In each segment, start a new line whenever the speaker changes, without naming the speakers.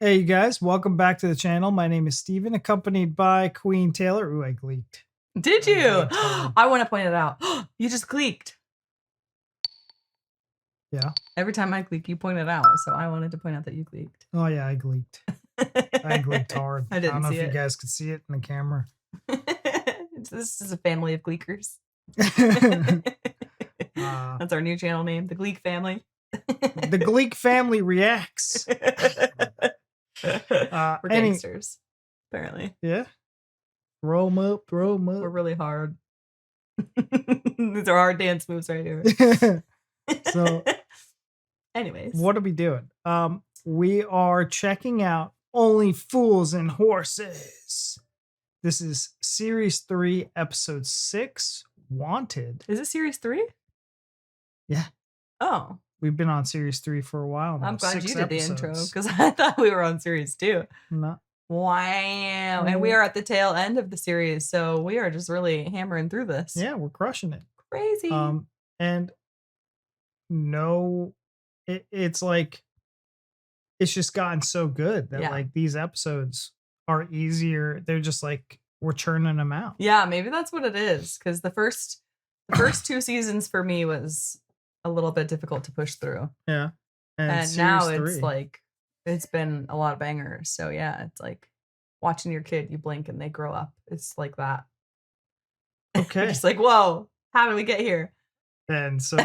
Hey, you guys, welcome back to the channel. My name is Steven, accompanied by Queen Taylor. Ooh, I gleeked.
Did you? I want to point it out. You just gleeked.
Yeah.
Every time I gleek, you point it out. So I wanted to point out that you gleeked.
Oh, yeah, I gleeked. I gleeked hard.
I don't know if
you guys could see it in the camera.
This is a family of gleekers. That's our new channel name, the Gleek Family.
The Gleek Family Reacts.
We're gangsters, apparently.
Yeah. Roll 'em up, roll 'em up.
We're really hard. These are hard dance moves right here.
So,
anyways,
what are we doing? We are checking out Only Fools and Horses. This is Series 3, Episode 6, Wanted.
Is it Series 3?
Yeah.
Oh.
We've been on Series 3 for a while now.
I'm glad you did
episodes.
the intro, because I thought we were on Series 2.
No.
Wow. And we are at the tail end of the series, so we are just really hammering through this.
Yeah, we're crushing it.
Crazy.
And no, it's like, it's just gotten so good that like these episodes are easier. They're just like, we're churning them out.
Yeah, maybe that's what it is, because the first 2 seasons for me was a little bit difficult to push through.
Yeah.
And now it's like, it's been a lot of bangers. So yeah, it's like watching your kid, you blink and they grow up. It's like that.
Okay.
Just like, whoa, how did we get here?
And so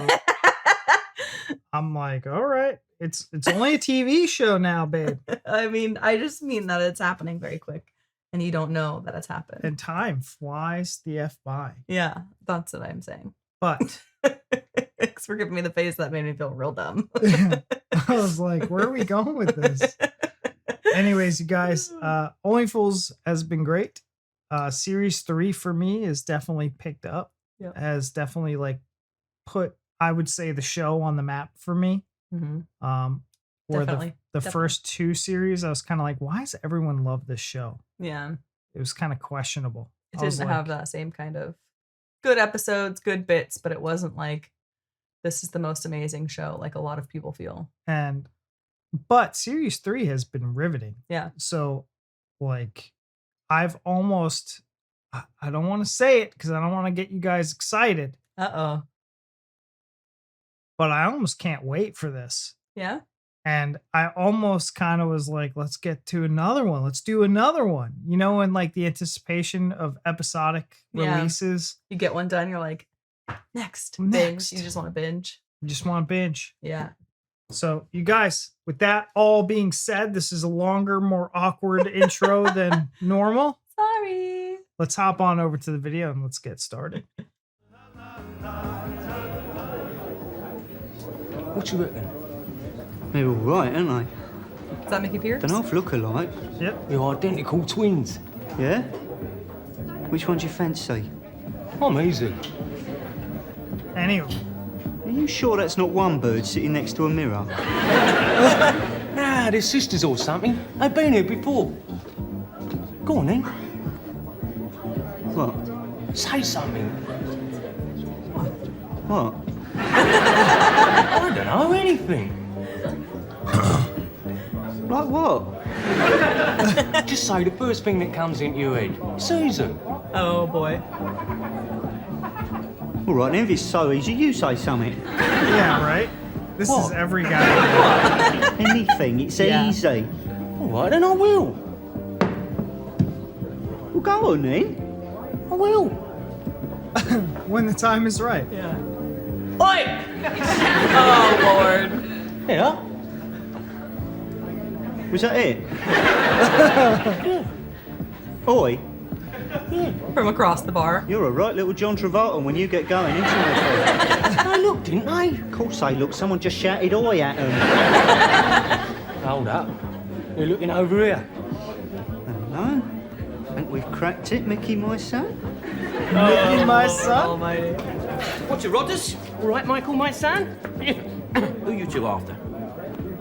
I'm like, all right, it's only a TV show now, babe.
I mean, I just mean that it's happening very quick and you don't know that it's happened.
And time flies the F by.
Yeah, that's what I'm saying.
But
thanks for giving me the face that made me feel real dumb.
I was like, where are we going with this? Anyways, you guys, Only Fools has been great. Series 3 for me is definitely picked up.
Yep.
Has definitely like put, I would say, the show on the map for me.
Mm-hmm.
Where the first 2 series, I was kind of like, why does everyone love this show?
Yeah.
It was kind of questionable.
It didn't have that same kind of good episodes, good bits, but it wasn't like, this is the most amazing show, like a lot of people feel.
But Series 3 has been riveting.
Yeah.
So, like, I've almost, I don't want to say it because I don't want to get you guys excited.
Uh-oh.
But I almost can't wait for this.
Yeah?
And I almost kind of was like, let's get to another one. Let's do another one. You know, in like the anticipation of episodic releases.
You get one done, you're like, next. Binge. You just want to binge.
You just want to binge.
Yeah.
So, you guys, with that all being said, this is a longer, more awkward intro than normal.
Sorry.
Let's hop on over to the video and let's get started.
What you reckon? They're all right, aren't they?
Is that Mickey Pierce?
Don't half look alike.
Yep.
They're identical twins. Yeah? Which one do you fancy? I'm easy.
Anyway.
Are you sure that's not one bird sitting next to a mirror?
Nah, they're sisters or something. They've been here before. Go on then.
What?
Say something.
What?
I don't know, anything.
Like what?
Just say the first thing that comes into your head. Susan.
Oh, boy.
All right, then, if it's so easy, you say something.
Yeah, right? This is every guy.
Anything, it's easy.
All right, then I will.
Well, go on, then.
I will.
When the time is right.
Yeah. Oi! Oh, Lord.
Yeah?
Was that it? Oi.
Yeah.
From across the bar.
You're a right little John Travolta when you get going, ain't you?
They looked, didn't they?
Of course they look. Someone just shouted oi at them.
Hold up. They're looking over here.
Hello? Think we've cracked it, Mickey, my son?
Mickey, my son?
Almighty.
What's your Rodders?
All right, Michael, my son?
Who you two after?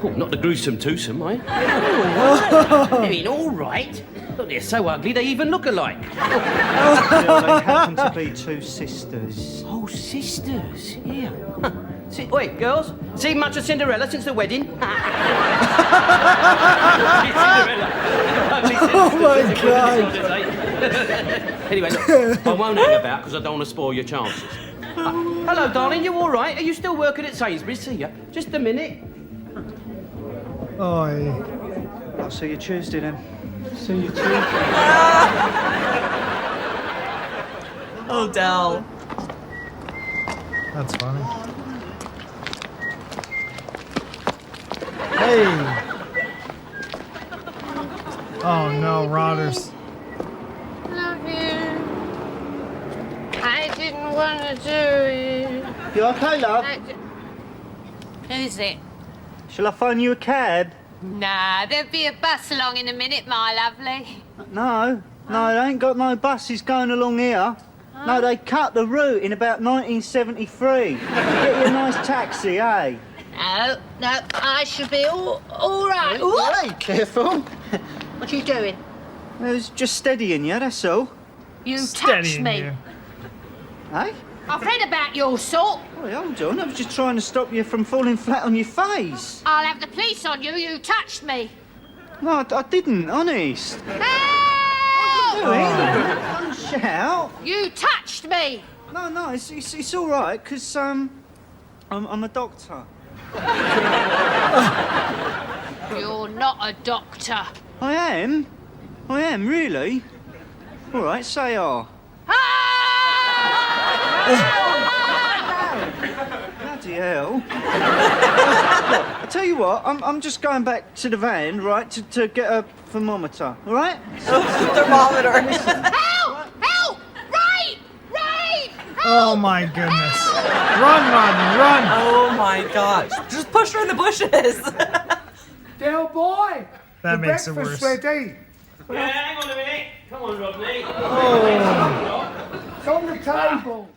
Oh, not the gruesome twosome, eh?
They're in all right.
Look, they're so ugly they even look alike.
Well, they happen to be 2 sisters.
Oh, sisters, yeah. Huh. See, wait, girls, seen much of Cinderella since the wedding? Anyway, look, I won't hang about because I don't want to spoil your chances. Hello, darling, you all right? Are you still working at Sainsbury's? See ya. Just a minute.
Oh,
I'll see you Tuesday then. See you Tuesday.
Oh, Del.
that's funny. Hey. Oh no, Rodders.
Love you. I didn't want to do it.
You okay, love?
Who's it?
Shall I phone you a cab?
Nah, there'll be a bus along in a minute, my lovely.
No, they ain't got no buses going along here. No, they cut the route in about 1973. Get you a nice taxi, eh?
No, I should be all right.
Hey, careful.
What are you doing?
I was just steadying you, that's all.
You touched
Steadying
me.
you.
Eh?
I've read about your sort.
Well, hold on, I was just trying to stop you from falling flat on your face.
I'll have the police on you. You touched me.
No, I didn't, honest.
Help!
Don't shout.
You touched me.
No, it's all right, because, I'm a doctor.
You're not a doctor.
I am, really. All right, say ah. Bloody hell. Look, I tell you what, I'm just going back to the van, right, to get a thermometer, all right?
Thermometer.
Help! Help! Right!
Oh my goodness. Run, Rodney, run.
Oh my gosh. Just push her in the bushes.
Del boy!
That
the
makes it
breakfast's
worse.
ready.
Yeah, hang on a minute. Come on, Rodney.
It's on the table.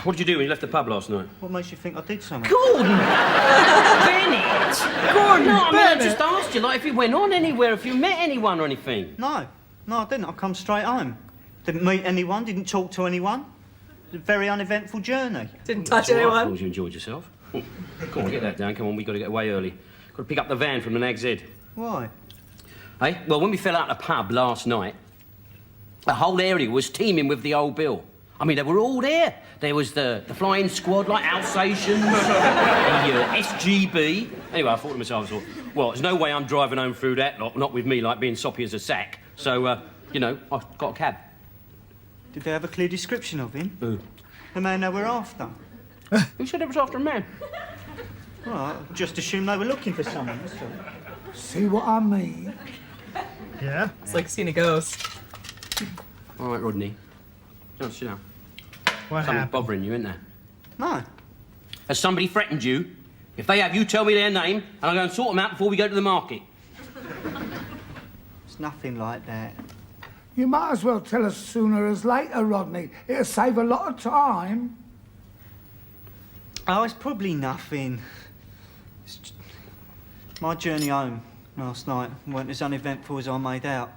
What did you do when you left the pub last night?
What makes you think I did something?
Gordon! Bennett! Gordon, no, I mean, I
Bennett.
just asked you, like, if you went on anywhere, if you met anyone or anything.
No, I didn't. I come straight home. Didn't meet anyone, didn't talk to anyone. It was a very uneventful journey.
Didn't touch
It's all right, as long
anyone.
as you enjoyed yourself. Oh, come on, get that down. Come on, we've got to get away early. Got to pick up the van from the Nag's Head.
Why?
Hey, well, when we fell out of the pub last night, the whole area was teeming with the old bill. I mean, they were all there. There was the flying squad, like Alsatians, the SGB. Anyway, I thought to myself, well, there's no way I'm driving home through that lot, not with me, like, being soppy as a sack. So, you know, I got a cab.
Did they have a clear description of him?
Who?
The man they were after?
Who said it was after a man?
Well, I just assumed they were looking for someone, that's all.
See what I mean?
Yeah.
It's like seeing a ghost.
All right, Rodney. Oh, sit down.
What
Something's
happened?
bothering you, isn't there?
No.
Has somebody threatened you? If they have, you tell me their name, and I'll go and sort them out before we go to the market.
It's nothing like that.
You might as well tell us sooner as later, Rodney. It'll save a lot of time.
Oh, it's probably nothing. My journey home last night weren't as uneventful as I made out.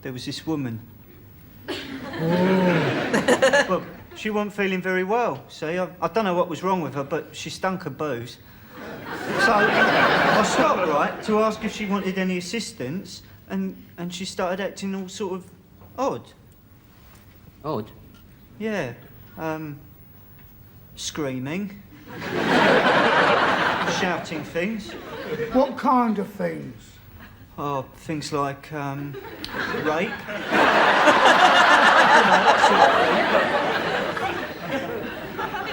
There was this woman. Well, she wasn't feeling very well, see. I don't know what was wrong with her, but she stunk of booze. So I stopped, right, to ask if she wanted any assistance, and she started acting all sort of odd.
Odd.
Yeah. Screaming. Shouting things.
What kind of things?
Oh, things like, rape.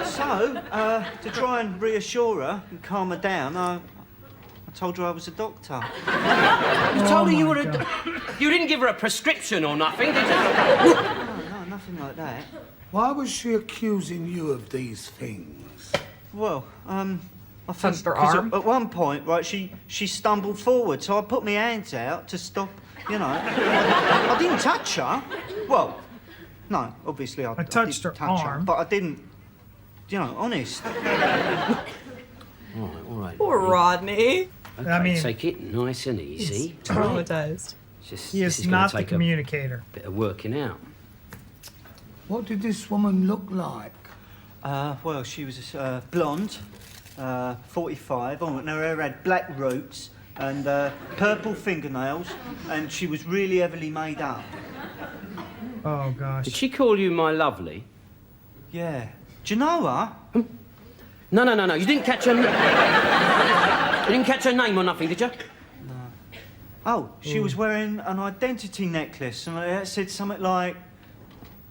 So, to try and reassure her and calm her down, I told her I was a doctor.
You told her you were You didn't give her a prescription or nothing, did you?
No, nothing like that.
Why was she accusing you of these things?
Well, I think
Touched her
'cause
arm?
at one point, right, she stumbled forward, so I put my hands out to stop, you know. I didn't touch her. Well, no, obviously I
touched
didn't
her
touch
arm.
her, but I didn't, you know, honest.
All right.
Poor Rodney.
Okay,
I mean,
take it nice and easy.
Traumatized.
Just,
He
this
is
gonna
not the
take
communicator.
a bit of working out.
What did this woman look like?
Well, she was blonde, 45, and her hair had black roots, and purple fingernails, and she was really heavily made up.
Oh, gosh.
Did she call you my lovely?
Yeah. Do you know her?
No. You didn't catch her... You didn't catch her name or nothing, did you?
Oh, she was wearing an identity necklace, and it said something like...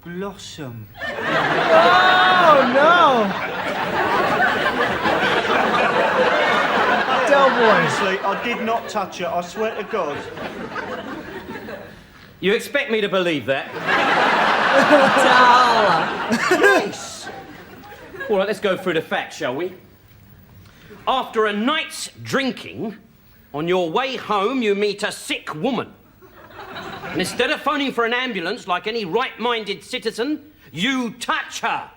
Blossom.
Oh, no! Del Boy.
Honestly, I did not touch her, I swear to God.
You expect me to believe that?
Yes!
All right, let's go through the facts, shall we? After a night's drinking, on your way home, you meet a sick woman. And instead of phoning for an ambulance like any right-minded citizen, you touch her.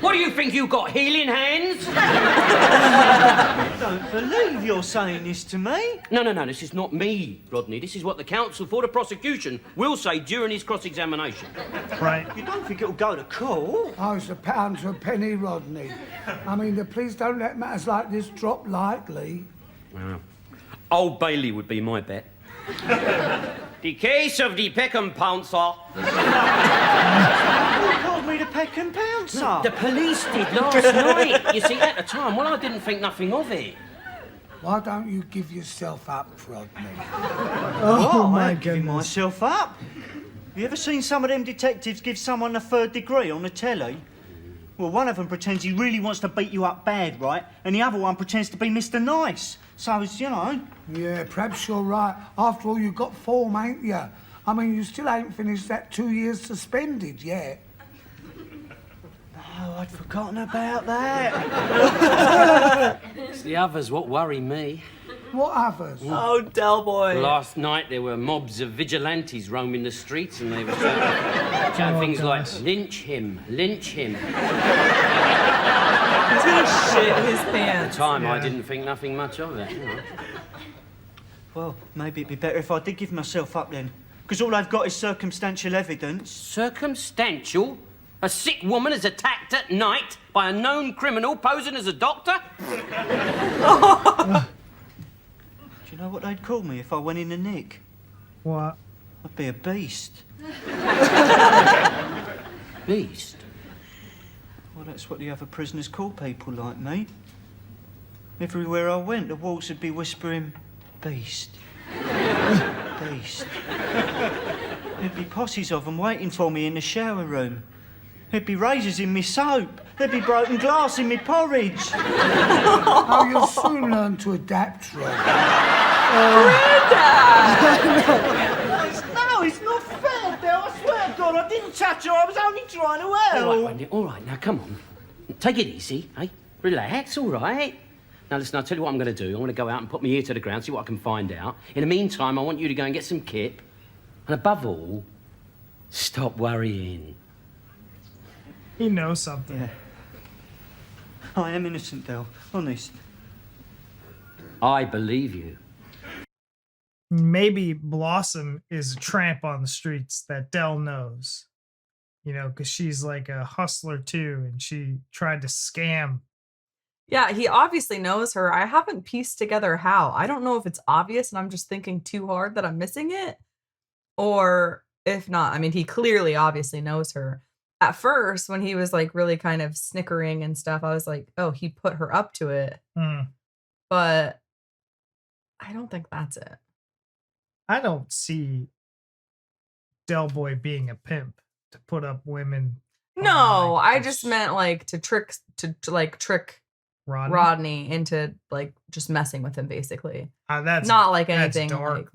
What do you think, you got healing hands?
I don't believe you're saying this to me.
No, this is not me, Rodney. This is what the counsel for the prosecution will say during his cross-examination.
Right.
You don't think it'll go to court?
Oh, it's a pound to a penny, Rodney. I mean, the police don't let matters like this drop lightly.
Well, Old Bailey would be my bet. The case of the Peckham Pouncer.
Who called me the Peck and Pouncer?
The police did last night. You see, at the time, well, I didn't think nothing of it.
Why don't you give yourself up, Rodney?
Oh, my
I ain't giving
goodness.
myself up. You ever seen some of them detectives give someone a 3rd degree on the telly? Well, one of them pretends he really wants to beat you up bad, right? And the other one pretends to be Mr. Nice. So it's, you know...
Yeah, perhaps you're right. After all, you've got form, ain't you? I mean, you still ain't finished that 2 years suspended yet.
Oh, I'd forgotten about that.
It's the others what worry me.
What others?
Oh, Del Boy.
Last night there were mobs of vigilantes roaming the streets and they were shouting things like, lynch him, lynch him.
He's gonna shit his
At
pants.
the time, I didn't think nothing much of it. You know.
Well, maybe it'd be better if I did give myself up then. Because all I've got is circumstantial evidence.
Circumstantial? A sick woman is attacked at night by a known criminal posing as a doctor?
Do you know what they'd call me if I went in the nick?
What?
I'd be a beast.
Beast?
Well, that's what the other prisoners call people like me. Everywhere I went, the walls would be whispering, beast. Beast. There'd be posses of them waiting for me in the shower room. There'd be razors in me soap. There'd be broken glass in me porridge.
Oh, you'll soon learn to adapt, Rodney.
No, it's not fair, Del. I swear to God, I didn't touch her. I was only trying to help.
All right, Wendy, all right, now come on. Take it easy, eh? Relax, all right? Now listen, I'll tell you what I'm going to do. I'm going to go out and put my ear to the ground, see what I can find out. In the meantime, I want you to go and get some kip. And above all, stop worrying.
He knows something.
Yeah. I am innocent, Del. Honest.
I believe you.
Maybe Blossom is a tramp on the streets that Del knows. You know, because she's like a hustler too, and she tried to scam.
Yeah, he obviously knows her. I haven't pieced together how. I don't know if it's obvious and I'm just thinking too hard that I'm missing it. Or if not, I mean, he clearly obviously knows her. At first, when he was like really kind of snickering and stuff, I was like, oh, he put her up to it. But I don't think that's it.
I don't see Del Boy being a pimp to put up women.
No, I just meant like to trick
Rodney.
Rodney into like just messing with him, basically.
That's
not like anything.
That's dark,
like,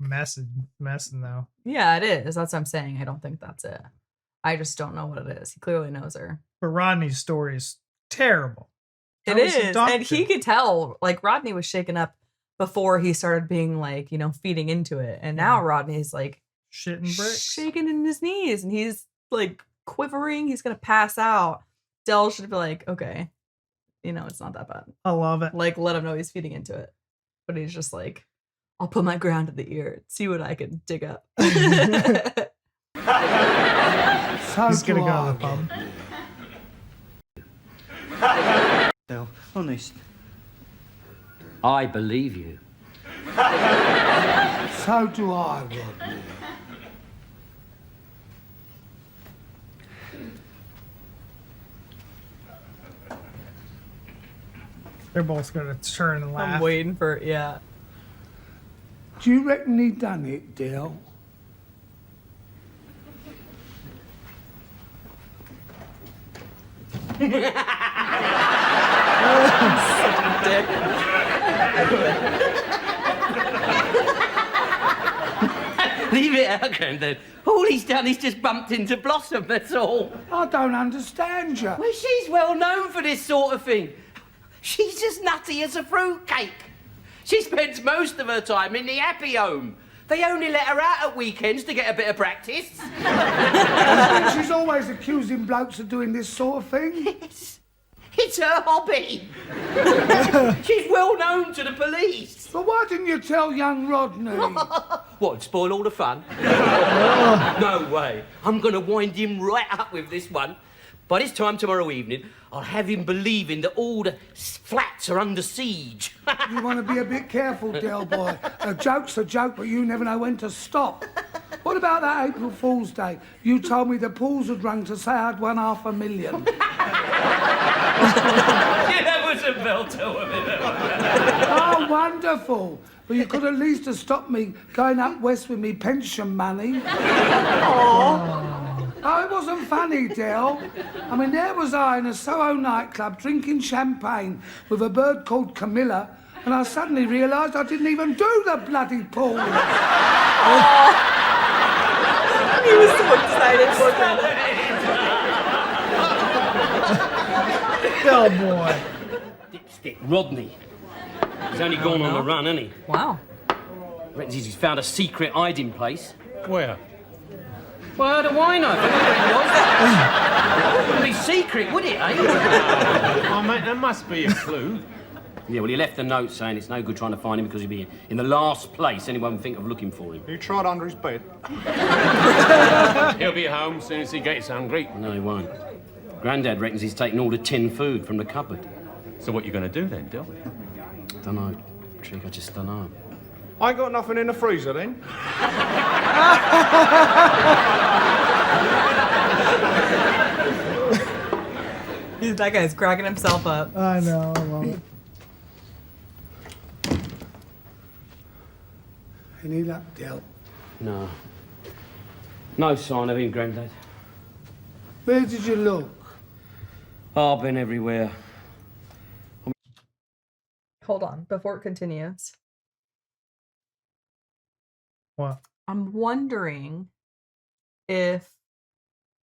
messing though.
Yeah, it is. That's what I'm saying. I don't think that's it. I just don't know what it is. He clearly knows her.
But Rodney's story is terrible.
It is, and he could tell. Like Rodney was shaken up before he started being like, feeding into it, and now Rodney's like
shitting bricks,
shaking in his knees, and he's like quivering. He's gonna pass out. Del should be like, okay. It's not that bad.
I love it.
Like, let him know he's feeding into it. But he's just like, I'll put my ground to the ear, see what I can dig up.
He's gonna go to the pub.
Del, honest.
I believe you.
So do I, Rodney.
They're both gonna turn and laugh.
I'm waiting for it, yeah.
Do you reckon he done it, Dale?
Leave it out, Grandad. All he's done is just bumped into Blossom, that's all.
I don't understand you.
Well, she's well known for this sort of thing. She's as nutty as a fruitcake. She spends most of her time in the happy home. They only let her out at weekends to get a bit of practice.
She's always accusing blokes of doing this sort of thing.
It's her hobby. She's well known to the police.
But why didn't you tell young Rodney?
What, spoil all the fun? No way. I'm going to wind him right up with this one. By this time tomorrow evening, I'll have him believing that all the flats are under siege.
You want to be a bit careful, Del boy. A joke's a joke, but you never know when to stop. What about that April Fool's Day? You told me the pools had rung to say I'd won $500,000.
Yeah, that was a belter, wasn't it?
Oh, wonderful. But you could at least have stopped me going up west with me pension money. Oh, it wasn't funny, Del. I mean, there was I in a Soho nightclub drinking champagne with a bird called Camilla, and I suddenly realised I didn't even do the bloody pool.
He was so excited for that.
Oh boy.
Dipstick Rodney. He's only gone on the run, hasn't he?
Wow.
Reckons he's found a secret hiding place.
Where?
Well, how do I know? It wouldn't be secret, would it, eh?
Oh, mate, there must be a clue.
Yeah, well, he left a note saying it's no good trying to find him because he'd be in the last place anyone would think of looking for him.
You tried under his bed?
He'll be home as soon as he gets hungry.
No, he won't. Grandad reckons he's taken all the tin food from the cupboard.
So what you going to do then, Dill?
Don't know, Trick, I just don't know.
I ain't got nothing in the freezer then.
That guy's cracking himself up.
I know, I love it.
Any luck, Del?
No. No sign of him, Grandad.
Where did you look?
Oh, I've been everywhere.
Hold on, before it continues.
What?
I'm wondering if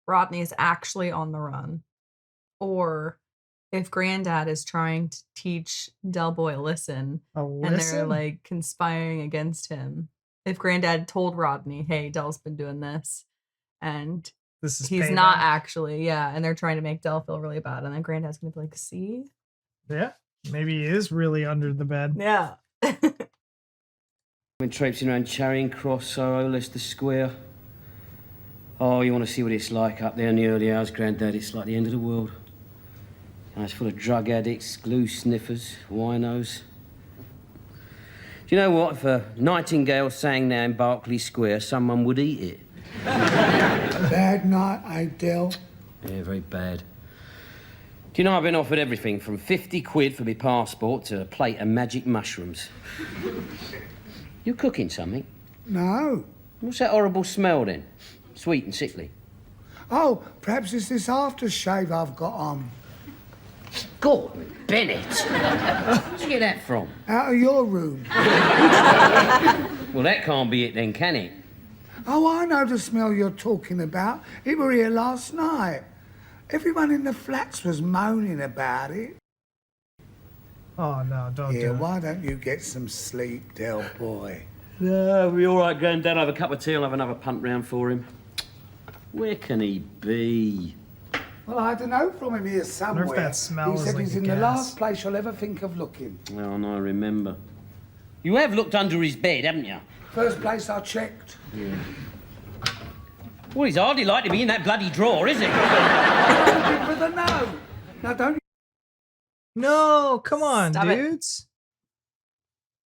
Rodney is actually on the run, or if Granddad is trying to teach Del Boy a lesson, and they're like conspiring against him. If Granddad told Rodney, "Hey, Del's been doing this," and he's not actually, and they're trying to make Del feel really bad, and then Granddad's gonna be like, "See,
yeah, maybe he is really under the bed."
yeah."
Been traipsing around Charing Cross, Soho, Leicester Square. Oh, you want to see what it's like up there in the early hours, Grandad? It's like the end of the world. And it's full of drug addicts, glue sniffers, winos. Do you know what? If a nightingale sang now in Berkeley Square, someone would eat it.
Bad night, eh, Del?
Yeah, very bad. Do you know I've been offered everything from 50 quid for my passport to a plate of magic mushrooms? You cooking something?
No.
What's that horrible smell then? Sweet and sickly.
Oh, perhaps it's this aftershave I've got on.
Gordon Bennett! Where'd you get that from?
Out of your room.
Well, that can't be it then, can it?
Oh, I know the smell you're talking about. It were here last night. Everyone in the flats was moaning about it.
Oh, no, don't do
Yeah,
it.
why don't you get some sleep, Del boy?
No, we're all right, Grandad. I'll have a cup of tea. I'll have another punt round for him. Where can he be?
Well, I had a note from him here somewhere.
wonder if that smell
he
is
said
like
he's
a
in the
gas.
last place you'll ever think of looking.
Oh, no, I remember. You have looked under his bed, haven't you?
First place I checked.
Well, he's hardly like to be in that bloody drawer, is he?
Looking for the note. Now, don't
No, come on,
Stop it.
dudes.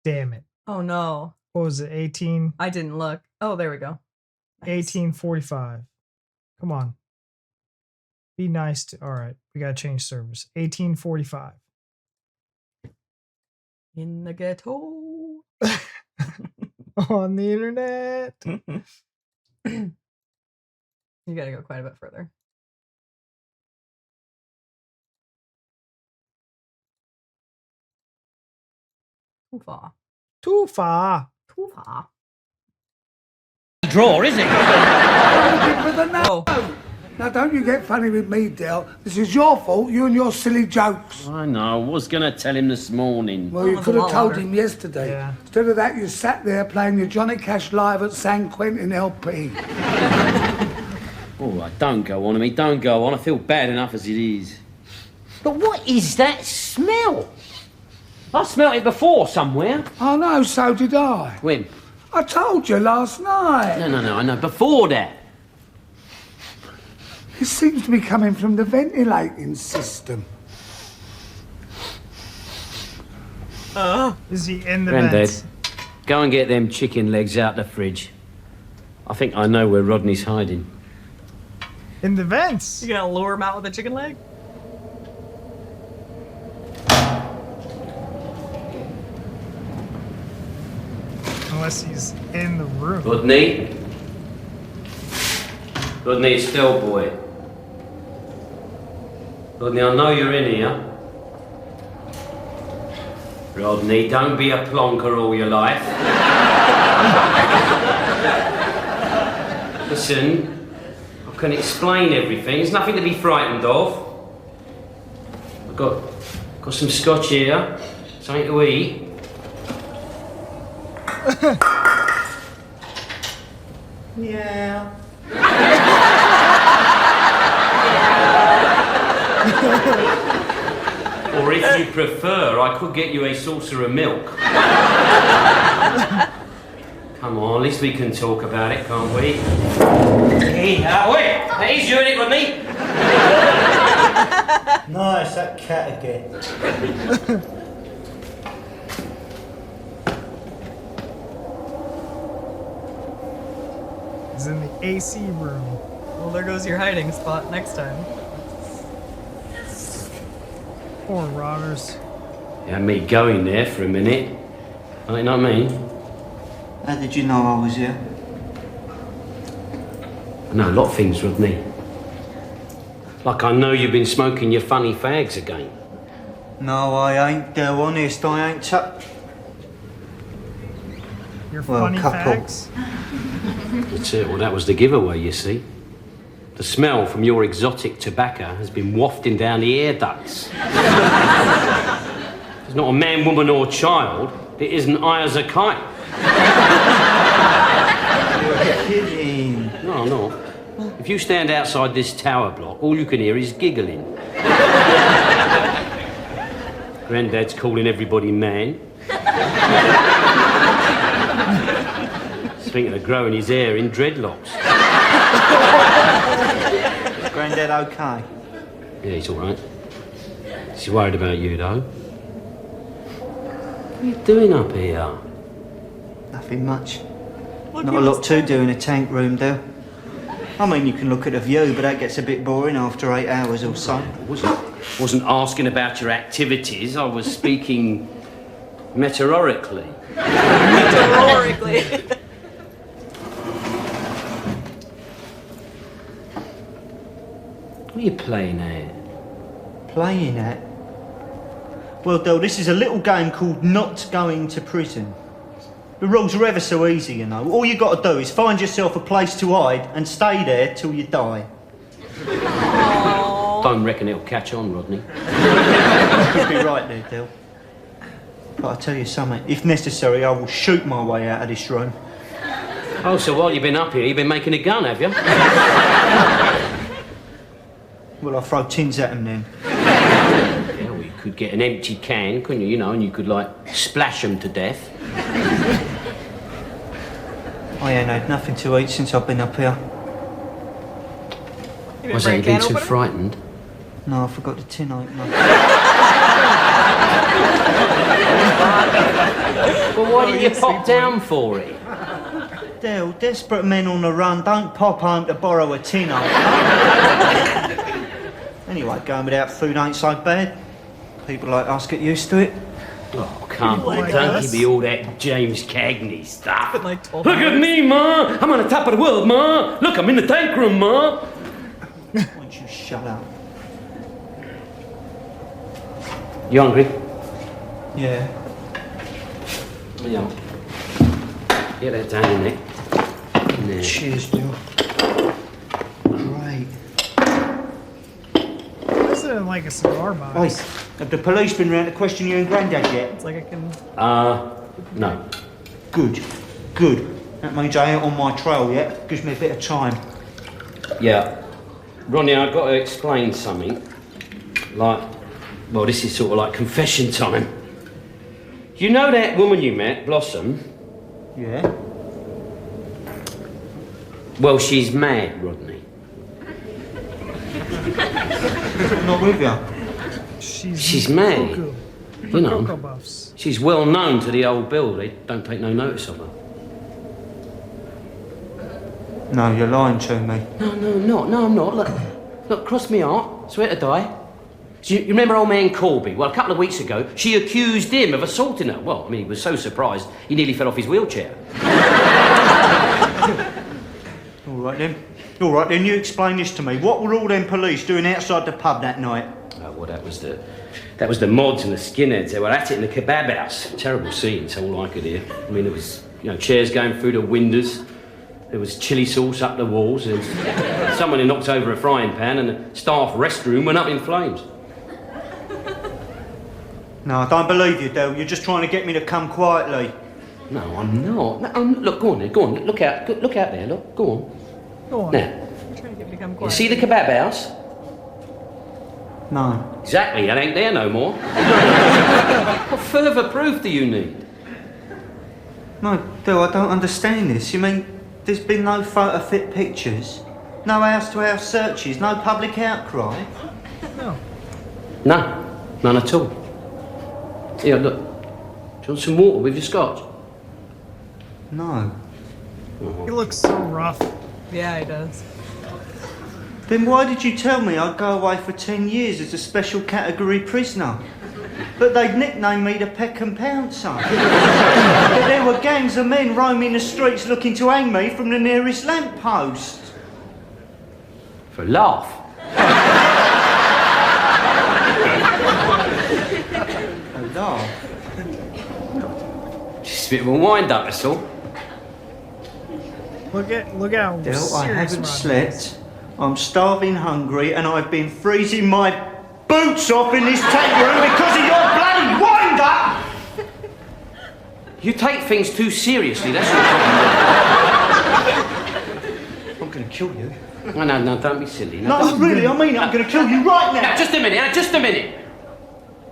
Damn it.
Oh no.
What was it? 18?
I didn't look. Oh, there we go. Nice.
1845. Come on. Be nice to. All right. We got to change servers. 1845.
In the ghetto.
On the internet.
You gotta go quite a bit further. Too far.
Too far.
Too far.
Draw, is it?
Oh.
Now, don't you get funny with me, Del. This is your fault, you and your silly jokes.
I know. I was going to tell him this morning.
Well, you
was
could
a
have
lot
told
louder.
him yesterday.
Yeah.
Instead of that, you sat there playing your Johnny Cash live at San Quentin LP.
Oh, don't go on, Don't go on. I feel bad enough as it is. But what is that smell? I smelt it before somewhere.
Oh, no, so did I.
When?
I told you last night.
No, I know. Before that.
It seems to be coming from the ventilating system.
Is he in the
Grandad,
vents?
go and get them chicken legs out the fridge. I think I know where Rodney's hiding.
In the vents.
You gonna lure him out with a chicken leg?
Unless he's in the room.
Rodney? Rodney, it's Del boy. Rodney, I know you're in here. Rodney, don't be a plonker all your life. Listen, I can explain everything. There's nothing to be frightened of. I've got some scotch here, something to eat.
Yeah.
Or if you prefer, I could get you a saucer of milk. Come on, at least we can talk about it, can't we? Hey, wait! He's doing it with me!
No, it's that cat again.
He's in the AC room.
Well, there goes your hiding spot next time.
Poor Rotters.
Yeah, me going there for a minute. You know what I mean?
How did you know I was here?
I know a lot of things, Rodney. Like I know you've been smoking your funny fags again.
No, I ain't, Del, honest, I ain't
Your
Well,
funny
couple.
facts.
That's it. Well, that was the giveaway, you see. The smell from your exotic tobacco has been wafting down the air ducts. There's not a man, woman or child that isn't high as a kite.
You're kidding.
No, I'm not. If you stand outside this tower block, all you can hear is giggling. Grandad's calling everybody man. Thinking of growing his hair in dreadlocks.
Is Grandad okay?
Yeah, he's all right. She's worried about you, though. What are you doing up here?
Nothing much. Not a lot to do in a tank room, Del. I mean, you can look at a view, but that gets a bit boring after 8 hours or so.
I wasn't asking about your activities. I was speaking metaphorically.
Metaphorically.
What are you playing at?
Playing at? Well, Del, this is a little game called Not Going to Prison. The rules are ever so easy, you know. All you got to do is find yourself a place to hide and stay there till you die.
Don't reckon it'll catch on, Rodney.
You could be right there, Del. But I'll tell you something. If necessary, I will shoot my way out of this room.
Oh, so while you've been up here, you've been making a gun, have you?
Well, I'll throw tins at him then.
Yeah, well, you could get an empty can, couldn't you? You know, and you could, like, splash them to death.
I ain't had nothing to eat since I've been up here.
Was that you been too frightened?
No, I forgot the tin opener.
Well, why didn't you pop down for it?
Dale, desperate men on the run don't pop home to borrow a tin off. Anyway, going without food ain't so bad. People like us get used to it.
Oh, come on, don't give me all that James Cagney stuff.
Like
Look at me, Ma! I'm on the top of the world, Ma! Look, I'm in the tank room, Ma!
Why don't you shut up?
You hungry?
Yeah.
Yeah. Get that down in there. In there.
Cheers, Dale. Great.
This isn't like a cigar box.
Hey, have the police been round to question you and Grandad yet?
It's like I can.
No.
Good. Good. That means I ain't on my trail yet. Gives me a bit of time.
Yeah. Rodney, I've got to explain something. Like, well, this is sort of like confession time. You know that woman you met, Blossom?
Yeah?
Well, she's mad, Rodney.
Not with you.
She's
mad.
cuckoo.
You know,
Cocoa Buffs.
she's well known to the old Bill. They don't take no notice of her.
No, you're lying to me.
No, I'm not. Look, cross me heart. Swear to die. So you remember old man Corby? Well, a couple of weeks ago, she accused him of assaulting her. Well, I mean, he was so surprised, he nearly fell off his wheelchair.
All right then, you explain this to me. What were all them police doing outside the pub that night?
Oh, well, that was the mods and the skinheads. They were at it in the kebab house. Terrible scene, so all I could hear. I mean, there was, chairs going through the windows. There was chilli sauce up the walls. There was someone who knocked over a frying pan, and the staff restroom went up in flames.
No, I don't believe you, Dale. You're just trying to get me to come quietly.
No, I'm not. No, look, go on there, go on. Look out there, look, go on.
Go on.
Now,
I'm trying to get me to come
you
quiet.
see the kebab house?
No.
Exactly, it ain't there no more. What further proof do you need?
No, Dale, I don't understand this. You mean there's been no photo fit pictures? No house-to-house searches? No public outcry?
No.
No, none at all. Here, look. Do you want some water with your scotch?
No.
He looks so rough.
Yeah, he does.
Then why did you tell me I'd go away for 10 years as a special category prisoner? But they'd nicknamed me the Peck and Pouncer. But there were gangs of men roaming the streets looking to hang me from the nearest lamppost.
For a laugh.
A laugh?
Just a bit of a wind-up, that's all.
Look how
Dale, I
serious
haven't
Rodney is.
slept. I'm starving hungry and I've been freezing my boots off in this tank room because of your bloody wind-up!
You take things too seriously, that's your problem.
I'm gonna kill you.
No, don't be silly.
No, really, I mean it. I'm gonna kill you right now.
Now, just a minute.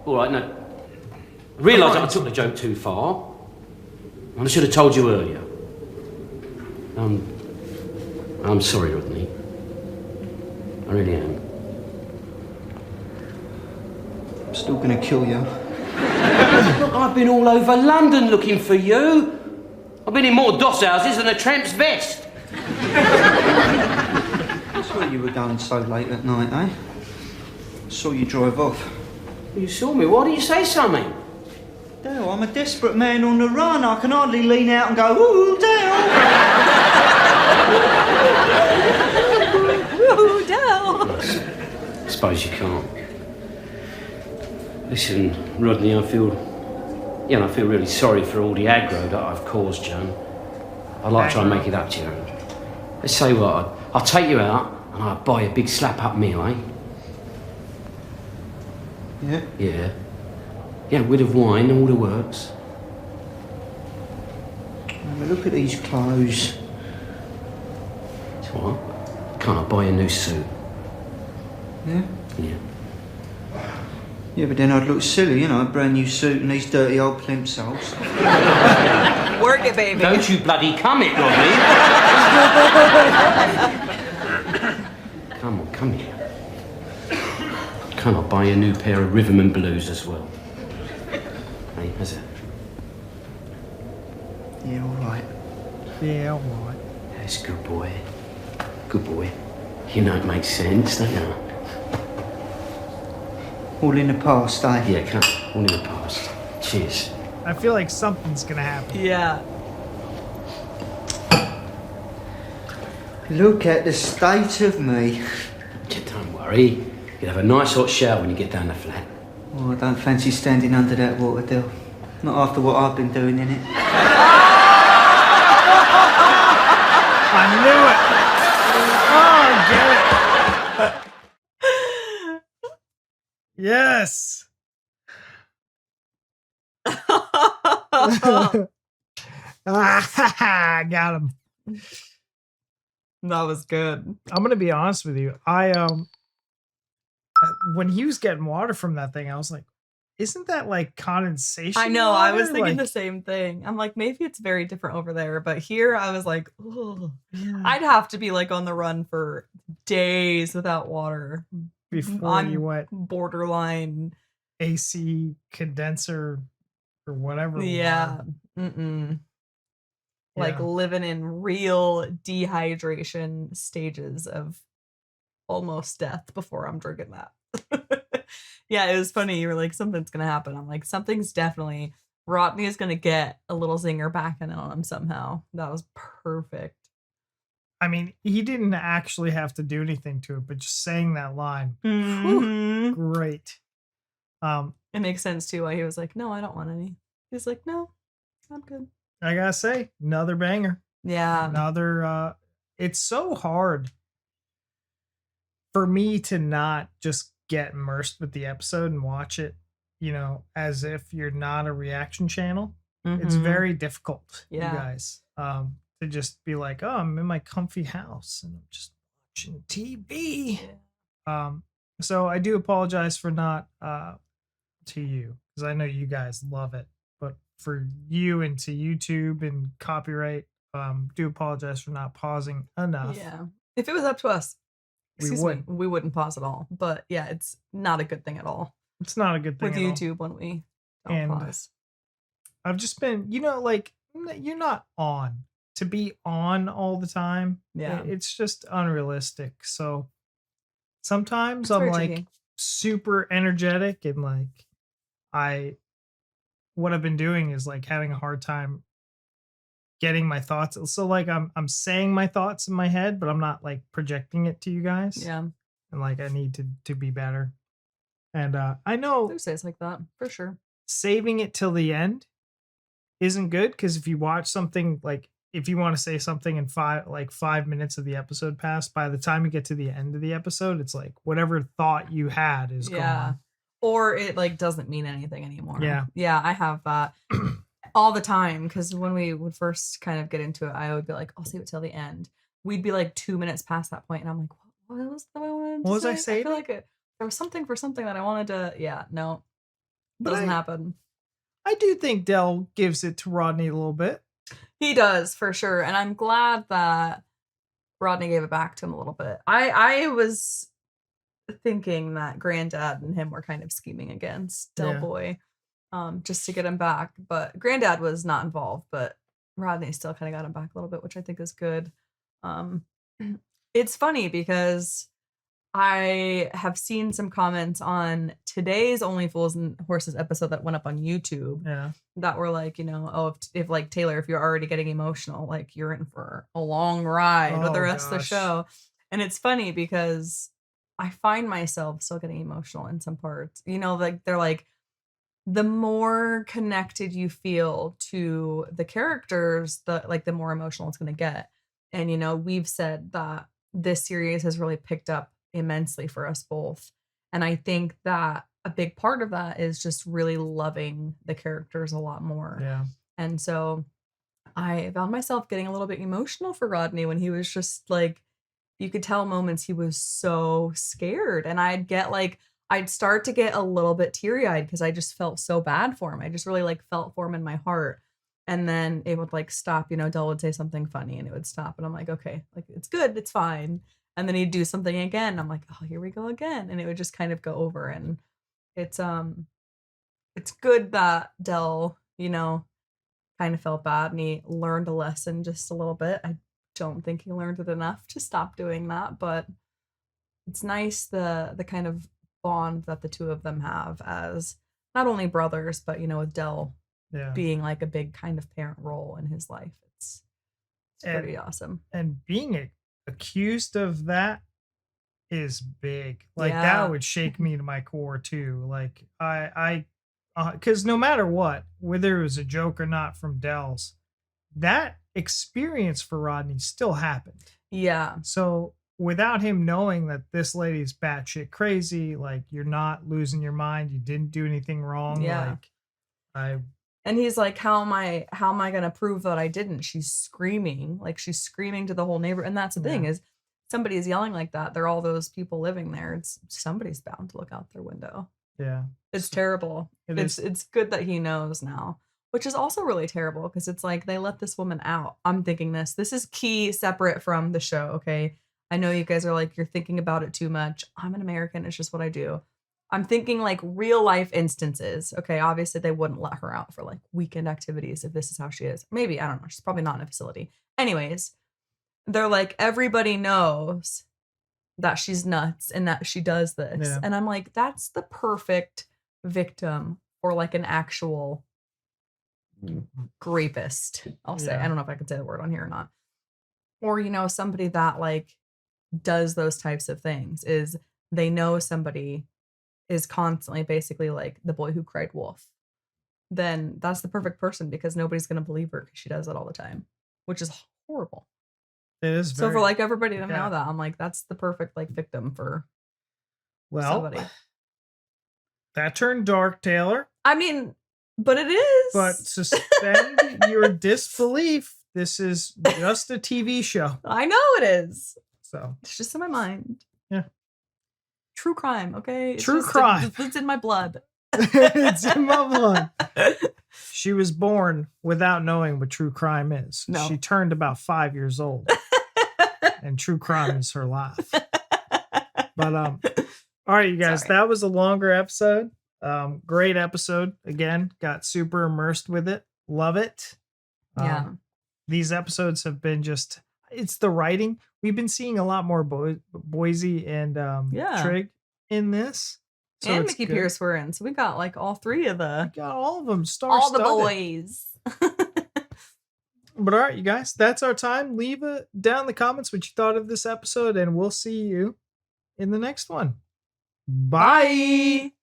All right, no. I realised I took the joke too far. And I should have told you earlier. I'm sorry, Rodney. I really am.
I'm still gonna kill you.
Look, I've been all over London looking for you. I've been in more doss houses than a tramp's vest.
I saw you were going so late at night, eh? I saw you drive off.
You saw me. Why didn't you say something?
Dale, I'm a desperate man on the run. I can hardly lean out and go, ooh, Dale!
Ooh, Dell!
I suppose you can't. Listen, Rodney, I feel really sorry for all the aggro that I've caused, Joan. I'd like to try and make it up to you. Let's say what, I'll take you out and I'll buy you a big slap-up meal, eh?
Yeah?
Yeah. Yeah, a bit of wine, all the works.
Have a look at these clothes.
So what? Can't I buy you a new suit?
Yeah?
Yeah.
Yeah, but then I'd look silly, a brand new suit and these dirty old plimsolls.
Work it, baby.
Don't you bloody come it, Rodney. Come here. Can't I buy you a new pair of Riverman Blues as well? Hey, how's it?
Yeah, all right.
Yeah, all right.
That's a good boy. Good boy. You know it makes sense, don't you?
All in the past, eh?
Yeah, come on. All in the past. Cheers.
I feel like something's gonna happen.
Yeah.
Look at the state of me.
Yeah, don't worry. You'll have a nice hot shower when you get down the flat.
Oh, I don't fancy standing under that water, Del. Not after what I've been doing in it.
I knew it. Oh, get it. Yes. Got him.
That was good.
I'm gonna be honest with you. I when he was getting water from that thing, I was like, "Isn't that like condensation?"
I know. I was
water?
thinking
Like,
the same thing. I'm like, maybe it's very different over there, but here I was like, oh,
yeah.
I'd have to be like on the run for days without water.
Before
I'm
you went
borderline.
AC condenser or whatever.
Yeah.
water.
Mm-mm. Like
Yeah.
living in real dehydration stages of almost death before I'm drinking that. Yeah, it was funny. You were like, something's gonna happen. I'm like, something's definitely Rodney is gonna get a little zinger back in on him somehow. That was perfect.
I mean, he didn't actually have to do anything to it, but just saying that line,
Mhm.
great.
It makes sense too why he was like, no, I don't want any. He's like, no, I'm good.
I gotta say, another banger.
Yeah.
Another it's so hard for me to not just get immersed with the episode and watch it, as if you're not a reaction channel. It's
Mhm.
very difficult,
Yeah.
you guys, to just be like, oh, I'm in my comfy house and I'm just watching TV. So I do apologize for not to you, because I know you guys love it, but for you and to YouTube and copyright, do apologize for not pausing enough.
Yeah. If it was up to us,
We
excuse
would.
me, we wouldn't pause at all. But yeah, it's not a good thing at all
It's not a good thing
with
at all.
YouTube when we don't
And
pause.
I've just been, like, you're not on. To be on all the time,
Yeah.
it's just unrealistic. So sometimes
It's
I'm
very
like
tricky.
super energetic and like what I've been doing is like having a hard time getting my thoughts. So like I'm saying my thoughts in my head, but I'm not like projecting it to you guys.
Yeah.
And like I need to be better. And I know
There's days like that for sure.
saving it till the end isn't good, because if you watch something, like if you want to say something in 5 minutes of the episode passed, by the time you get to the end of the episode, it's like whatever thought you had is
Yeah.
gone.
Or it like doesn't mean anything anymore.
Yeah.
Yeah, I have that all the time, because when we would first kind of get into it, I would be like, I'll save it till the end. We'd be like 2 minutes past that point, and I'm like, what was that I wanted to
What was I
say? I feel
saving?
like there was something for something that I wanted to. Yeah, no,
But
doesn't
I-
happen.
I do think Dell gives it to Rodney a little bit.
He does for sure, and I'm glad that Rodney gave it back to him a little bit. I was thinking that Granddad and him were kind of scheming against Del
Yeah.
Boy, just to get him back. But Granddad was not involved, but Rodney still kind of got him back a little bit, which I think is good. It's funny because I have seen some comments on today's Only Fools and Horses episode that went up on YouTube
Yeah.
that were like, oh, if like Taylor, if you're already getting emotional, like you're in for a long ride with the
Oh,
rest of the
gosh.
show. And it's funny because I find myself still getting emotional in some parts. Like they're like, the more connected you feel to the characters, the more emotional it's going to get. And we've said that this series has really picked up immensely for us both. And I think that a big part of that is just really loving the characters a lot more.
Yeah.
And so I found myself getting a little bit emotional for Rodney when he was just like, you could tell moments he was so scared. And I'd start to get a little bit teary-eyed because I just felt so bad for him. I just really like felt for him in my heart. And then it would like stop, Del would say something funny and it would stop. And I'm like, okay, like it's good, it's fine. And then he'd do something again. I'm like, oh, here we go again. And it would just kind of go over. And it's good that Del, kind of felt bad, and he learned a lesson just a little bit. I don't think he learned it enough to stop doing that, but it's nice the kind of bond that the two of them have as not only brothers, but with Del being like a big kind of parent role in his life. It's pretty awesome.
And being accused of that is big. Like that would shake me to my core too. Like I because no matter what, whether it was a joke or not from Del's, that experience for Rodney still happened.
Yeah.
So without him knowing that this lady's batshit crazy, like you're not losing your mind, you didn't do anything wrong.
Yeah.
Like
and he's like, how am I gonna prove that I didn't? She's screaming to the whole neighborhood. And that's the thing is somebody is yelling like that. There are all those people living there. Somebody's bound to look out their window.
Yeah.
It's terrible. It's good that he knows now, which is also really terrible because it's like they let this woman out. I'm thinking this is key separate from the show. Okay. I know you guys are like, you're thinking about it too much. I'm an American. It's just what I do. I'm thinking like real life instances. Okay. Obviously they wouldn't let her out for like weekend activities if this is how she is. Maybe, I don't know. She's probably not in a facility. Anyways, they're like, everybody knows that she's nuts and that she does this.
Yeah.
And I'm like, that's the perfect victim for like an actual rapist. I'll say. I don't know if I can say the word on here or not. Or, somebody that like does those types of things is they know somebody is constantly basically like the boy who cried wolf. Then that's the perfect person because nobody's going to believe her because she does it all the time, which is horrible.
It is.
So for like everybody to know that, I'm like, that's the perfect like victim for somebody.
That turned dark, Taylor.
I mean, but it is.
But suspend your disbelief. This is just a TV show.
I know it is.
So
it's just in my mind.
Yeah.
True crime, okay?
True crime.
It's in my blood.
It's in my blood. She was born without knowing what true crime is.
No.
She turned about 5 years old. And true crime is her life. But all right, you guys, that was a longer episode. Great episode. Again, got super immersed with it. Love it.
Yeah.
These episodes have been it's the writing. We've been seeing a lot more Boise and Trig in this. So
and Mickey Pierce were in. So we got like all three of the...
We got all of them.
All the boys.
But all right, you guys, that's our time. Leave down in the comments what you thought of this episode, and we'll see you in the next one. Bye.